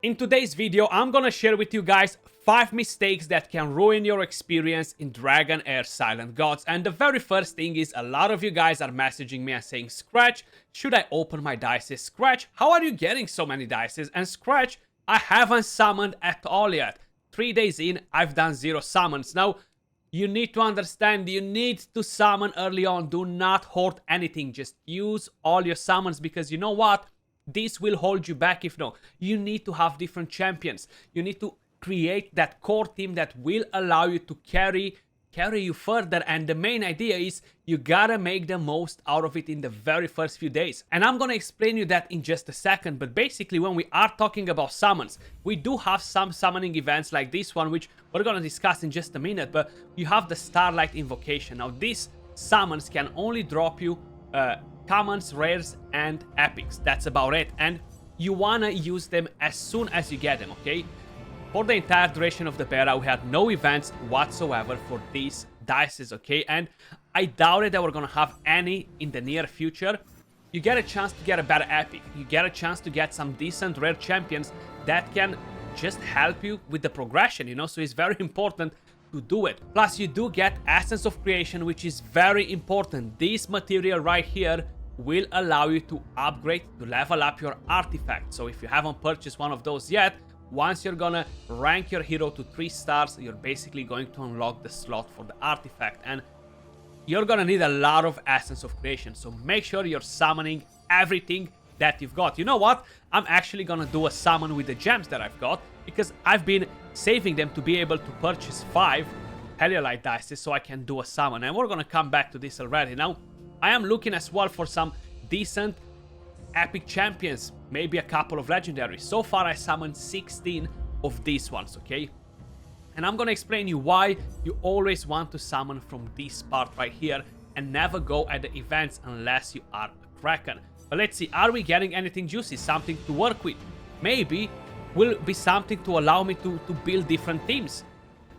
In today's video, I'm gonna share with you guys 5 mistakes that can ruin your experience in Dragonheir Silent Gods. And the very first thing is, a lot of you guys are messaging me and saying, Skratch, should I open my dices? Skratch, how are you getting so many dices? And Skratch, I haven't summoned at all yet. 3 days in, I've done 0 summons. Now, you need to understand, you need to summon early on. Do not hoard anything. Just use all your summons, because you know what? This will hold you back if no. You need to have different champions. You need to create that core team that will allow you to carry you further. And the main idea is you gotta make the most out of it in the very first few days. And I'm gonna explain you that in just a second. But basically, when we are talking about summons, we do have some summoning events like this one, which we're gonna discuss in just a minute. But you have the Starlight Invocation. Now, these summons can only drop you commons, rares, and epics. That's about it. And you wanna use them as soon as you get them, okay? For the entire duration of the beta, we had no events whatsoever for these dices, okay? And I doubted that we're gonna have any in the near future. You get a chance to get a better epic. You get a chance to get some decent rare champions that can just help you with the progression, you know? So it's very important to do it. Plus, you do get Essence of Creation, which is very important. This material right here will allow you to upgrade, to level up your artifact. So if you haven't purchased one of those yet, once you're gonna rank your hero to 3 stars, you're basically going to unlock the slot for the artifact. And you're gonna need a lot of Essence of Creation. So make sure you're summoning everything that you've got. You know what? I'm actually gonna do a summon with the gems that I've got, because I've been saving them to be able to purchase 5 Heliolite dices so I can do a summon. And we're gonna come back to this already. Now, I am looking as well for some decent epic champions, maybe a couple of legendaries. So far, I summoned 16 of these ones, okay? And I'm gonna explain you why you always want to summon from this part right here and never go at the events unless you are a Kraken. But let's see, are we getting anything juicy, something to work with? Maybe will be something to allow me to build different teams.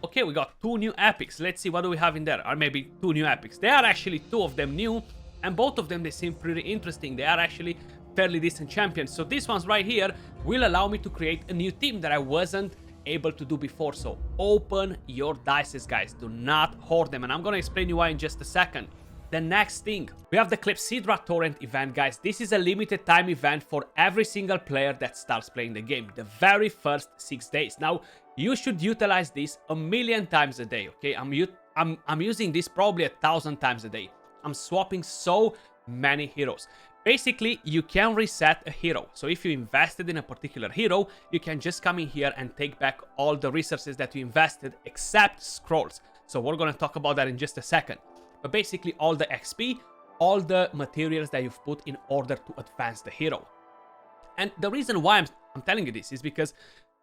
Okay, we got 2 new epics. Let's see, what do we have in there? Or maybe 2 new epics. They are actually 2 of them new, and both of them, they seem pretty interesting. They are actually fairly decent champions. So these ones right here will allow me to create a new team that I wasn't able to do before. So open your dices, guys. Do not hoard them, and I'm gonna explain you why in just a second. The next thing, we have the Clepsydra Torrent event, guys. This is a limited time event for every single player that starts playing the game, the very first 6 days. Now, you should utilize this a million times a day, okay? I'm using this probably 1,000 times a day. I'm swapping so many heroes. Basically, you can reset a hero. So if you invested in a particular hero, you can just come in here and take back all the resources that you invested, except scrolls. So we're gonna talk about that in just a second. But basically, all the XP, all the materials that you've put in order to advance the hero. And the reason why I'm telling you this is because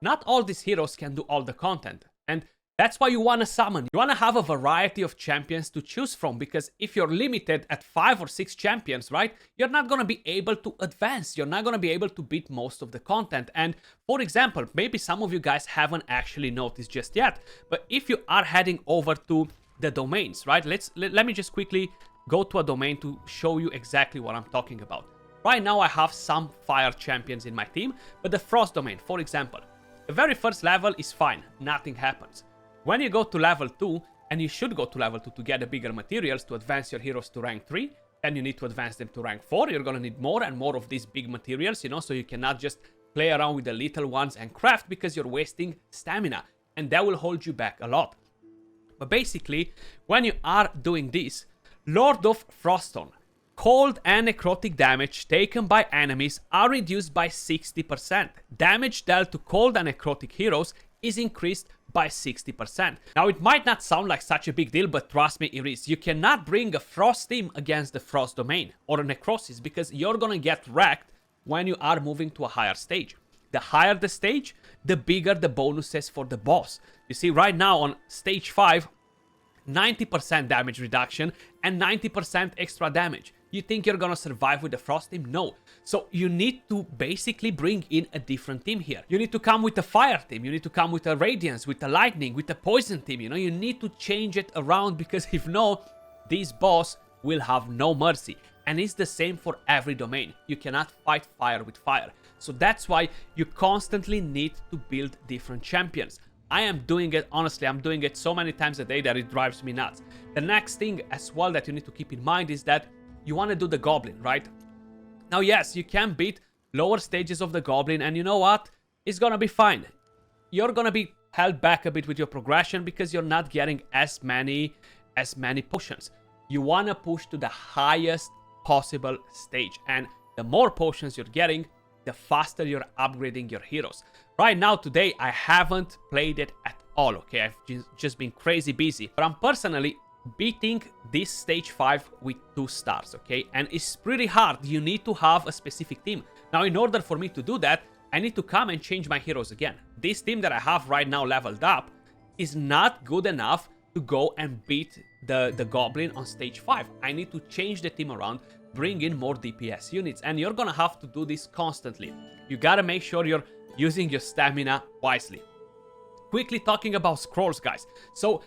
not all these heroes can do all the content. And that's why you want to summon. You want to have a variety of champions to choose from, because if you're limited at 5 or 6 champions, right, you're not going to be able to advance. You're not going to be able to beat most of the content. And for example, maybe some of you guys haven't actually noticed just yet, but if you are heading over to the domains, right, let me just quickly go to a domain to show you exactly what I'm talking about. Right now, I have some fire champions in my team, but the frost domain, for example, the very first level is fine, nothing happens. When you go to level 2, and you should go to level 2 to get the bigger materials to advance your heroes to rank 3, then you need to advance them to rank 4. You're gonna need more and more of these big materials, you know, so you cannot just play around with the little ones and craft, because you're wasting stamina, and that will hold you back a lot. But basically, when you are doing this, Lord of Froststone, cold and necrotic damage taken by enemies are reduced by 60%. Damage dealt to cold and necrotic heroes is increased by 60%. Now, it might not sound like such a big deal, but trust me, it is. You cannot bring a frost team against the frost domain or a necrosis, because you're gonna get wrecked when you are moving to a higher stage. The higher the stage, the bigger the bonuses for the boss. You see, right now on stage 5, 90% damage reduction and 90% extra damage. You think you're gonna survive with the frost team? No. So you need to basically bring in a different team here. You need to come with a fire team. You need to come with a radiance, with a lightning, with a poison team. You know, you need to change it around, because if not, this boss will have no mercy. And it's the same for every domain. You cannot fight fire with fire. So that's why you constantly need to build different champions. I am doing it, honestly, I'm doing it so many times a day that it drives me nuts. The next thing as well that you need to keep in mind is that you want to do the goblin, right? Now, yes, you can beat lower stages of the goblin, and you know what? It's gonna be fine. You're gonna be held back a bit with your progression because you're not getting as many potions. You wanna push to the highest possible stage, and the more potions you're getting, the faster you're upgrading your heroes. Right now, today, I haven't played it at all, okay? I've just been crazy busy. But I'm personally beating this stage 5 with 2 stars, okay? And it's pretty hard. You need to have a specific team. Now, in order for me to do that, I need to come and change my heroes again. This team that I have right now leveled up is not good enough to go and beat the goblin on stage 5. I need to change the team around, bring in more DPS units, and you're gonna have to do this constantly. You gotta make sure you're using your stamina wisely. Quickly talking about scrolls, guys. So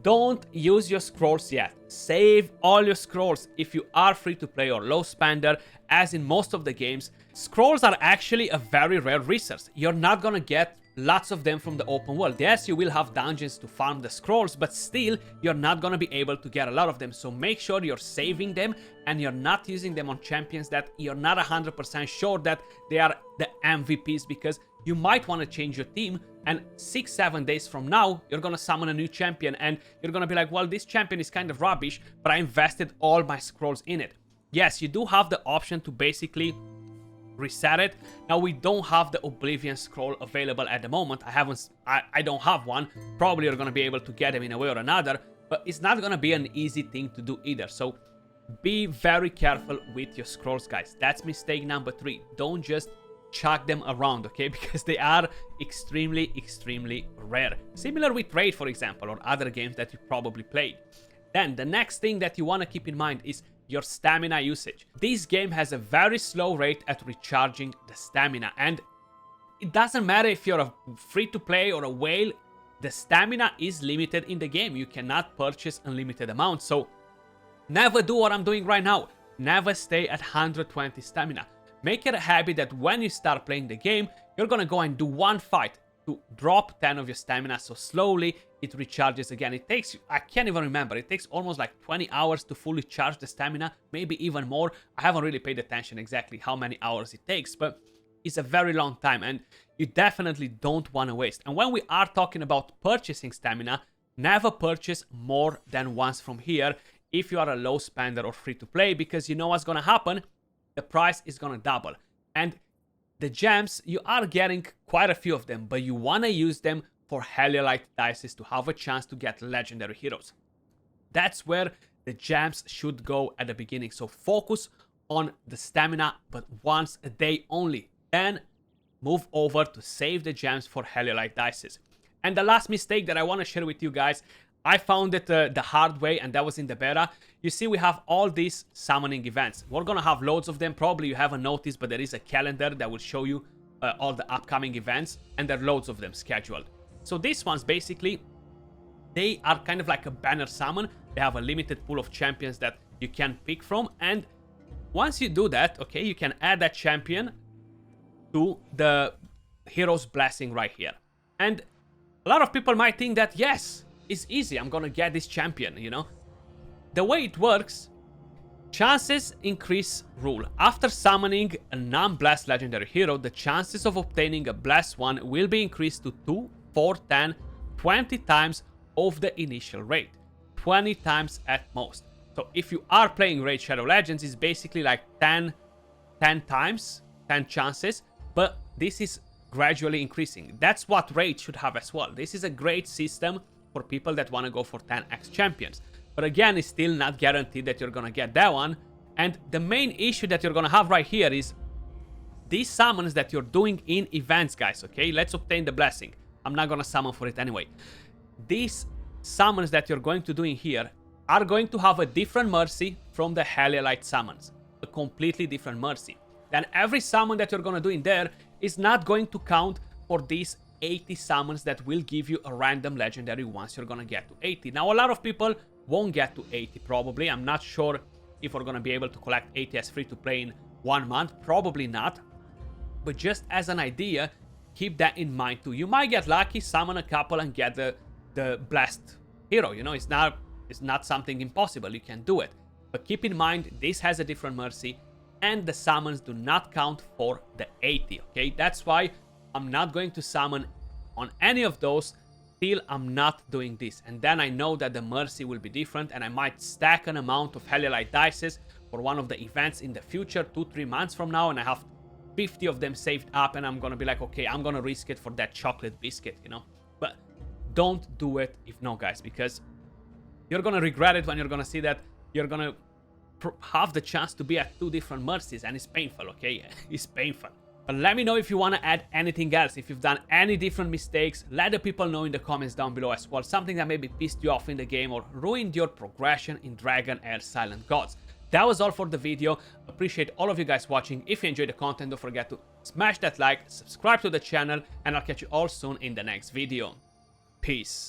don't use your scrolls yet. Save all your scrolls if you are free to play or low spender, as in most of the games. Scrolls are actually a very rare resource. You're not gonna get lots of them from the open world. Yes, you will have dungeons to farm the scrolls, but still, you're not gonna be able to get a lot of them. So make sure you're saving them and you're not using them on champions that you're not 100% sure that they are the MVPs, because you might want to change your team, and 6-7 days from now, you're gonna summon a new champion and you're gonna be like, well, this champion is kind of rubbish, but I invested all my scrolls in it. Yes, you do have the option to basically reset it. Now, we don't have the Oblivion scroll available at the moment. I don't have one. Probably you're gonna be able to get them in a way or another, but it's not gonna be an easy thing to do either. So be very careful with your scrolls, guys. That's mistake number 3. Don't just chuck them around, okay? Because they are extremely rare. Similar with Raid, for example, or other games that you probably played. Then the next thing that you want to keep in mind is your stamina usage. This game has a very slow rate at recharging the stamina, and it doesn't matter if you're a free-to-play or a whale, the stamina is limited in the game. You cannot purchase unlimited amounts, so never do what I'm doing right now. Never stay at 120 stamina. Make it a habit that when you start playing the game, you're gonna go and do one fight to drop 10 of your stamina, so slowly it recharges again. It takes, I can't even remember, it takes almost like 20 hours to fully charge the stamina, maybe even more. I haven't really paid attention exactly how many hours it takes, but it's a very long time and you definitely don't want to waste. And when we are talking about purchasing stamina, never purchase more than once from here if you are a low spender or free to play, because you know what's gonna happen. The price is gonna double. And the gems, you are getting quite a few of them, but you wanna use them for Heliolite dices to have a chance to get legendary heroes. That's where the gems should go at the beginning. So focus on the stamina, but once a day only. Then move over to save the gems for Heliolite dices. And the last mistake that I wanna share with you guys, I found it the hard way, and that was in the beta. You see, we have all these summoning events. We're gonna have loads of them. Probably you haven't noticed, but there is a calendar that will show you all the upcoming events, and there are loads of them scheduled. So these ones, basically, they are kind of like a banner summon. They have a limited pool of champions that you can pick from, and once you do that, okay, you can add that champion to the hero's blessing right here. And a lot of people might think that, yes, it's easy, I'm gonna get this champion, you know? The way it works, chances increase rule. After summoning a non-blessed legendary hero, the chances of obtaining a blessed one will be increased to 2, 4, 10, 20 times of the initial rate. 20 times at most. So if you are playing Raid Shadow Legends, it's basically like 10 times, 10 chances, but this is gradually increasing. That's what Raid should have as well. This is a great system for people that want to go for 10x champions. But again, it's still not guaranteed that you're gonna get that one. And the main issue that you're gonna have right here is these summons that you're doing in events, guys, okay? Let's obtain the blessing. I'm not gonna summon for it anyway. These summons that you're going to do in here are going to have a different mercy from the Heliolite summons. A completely different mercy. Then every summon that you're gonna do in there is not going to count for these 80 summons that will give you a random legendary once you're gonna get to 80. Now, a lot of people won't get to 80 probably. I'm not sure if we're gonna be able to collect 80 as free to play in 1 month. Probably not. But just as an idea, keep that in mind too. You might get lucky, summon a couple, and get the blessed hero. You know, it's not something impossible. You can do it. But keep in mind, this has a different mercy, and the summons do not count for the 80, okay? That's why I'm not going to summon on any of those till I'm not doing this. And then I know that the mercy will be different, and I might stack an amount of Heliolite dices for one of the events in the future, 2-3 months from now, and I have 50 of them saved up, and I'm gonna be like, okay, I'm gonna risk it for that chocolate biscuit, you know? But don't do it if no, guys, because you're gonna regret it when you're gonna see that you're gonna have the chance to be at 2 different mercies, and it's painful, okay? It's painful. But let me know if you want to add anything else, if you've done any different mistakes. Let the people know in the comments down below as well, something that maybe pissed you off in the game or ruined your progression in Dragonheir Silent Gods. That was all for the video. Appreciate all of you guys watching. If you enjoyed the content, don't forget to smash that like, subscribe to the channel, and I'll catch you all soon in the next video. Peace.